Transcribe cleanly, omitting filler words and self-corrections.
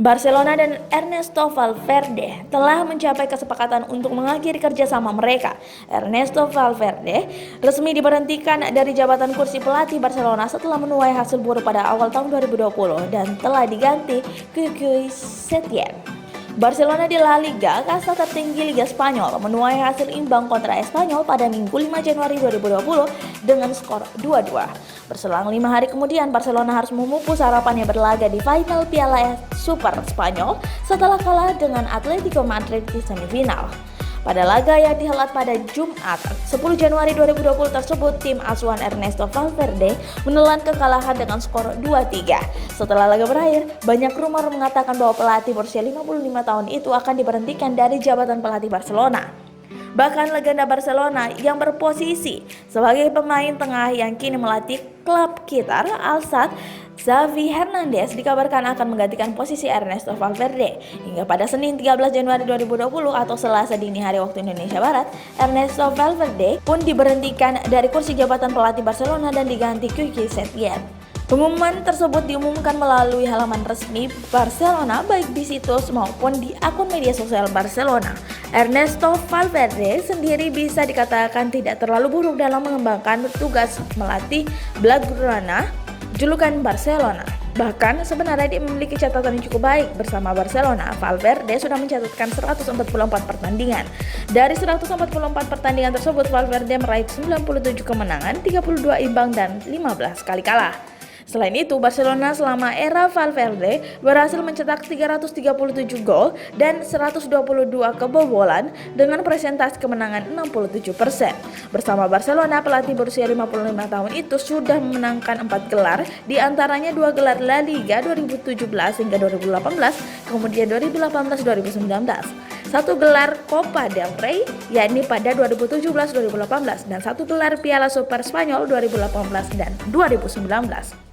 Barcelona dan Ernesto Valverde telah mencapai kesepakatan untuk mengakhiri kerjasama mereka. Ernesto Valverde resmi diberhentikan dari jabatan kursi pelatih Barcelona setelah menuai hasil buruk pada awal tahun 2020 dan telah diganti Quique Setién. Barcelona di La Liga, kasta tertinggi Liga Spanyol, menuai hasil imbang kontra Espanyol pada Minggu 5 Januari 2020 dengan skor 2-2. Berselang 5 hari kemudian, Barcelona harus memupus harapannya berlaga di final Piala Super Spanyol setelah kalah dengan Atletico Madrid di semifinal. Pada laga yang dihelat pada Jumat 10 Januari 2020 tersebut, tim asuhan Ernesto Valverde menelan kekalahan dengan skor 2-3. Setelah laga berakhir, banyak rumor mengatakan bahwa pelatih berusia 55 tahun itu akan diberhentikan dari jabatan pelatih Barcelona. Bahkan legenda Barcelona yang berposisi sebagai pemain tengah yang kini melatih klub Qatar Al-Sadd, Xavi Hernandez, dikabarkan akan menggantikan posisi Ernesto Valverde. Hingga pada Senin 13 Januari 2020 atau Selasa dini hari waktu Indonesia Barat, Ernesto Valverde pun diberhentikan dari kursi jabatan pelatih Barcelona dan diganti Quique Setién. Pengumuman tersebut diumumkan melalui halaman resmi Barcelona baik di situs maupun di akun media sosial Barcelona. Ernesto Valverde sendiri bisa dikatakan tidak terlalu buruk dalam mengembangkan tugas melatih Blaugrana, julukan Barcelona. Bahkan sebenarnya dia memiliki catatan yang cukup baik bersama Barcelona. Valverde sudah mencatatkan 144 pertandingan. Dari 144 pertandingan tersebut, Valverde meraih 97 kemenangan, 32 imbang dan 15 kali kalah. Selain itu, Barcelona selama era Valverde berhasil mencetak 337 gol dan 122 kebobolan dengan persentase kemenangan 67%. Bersama Barcelona, pelatih berusia 55 tahun itu sudah memenangkan 4 gelar, diantaranya 2 gelar La Liga 2017 hingga 2018, kemudian 2018-2019. 1 gelar Copa del Rey, yakni pada 2017-2018, dan 1 gelar Piala Super Spanyol 2018 dan 2019.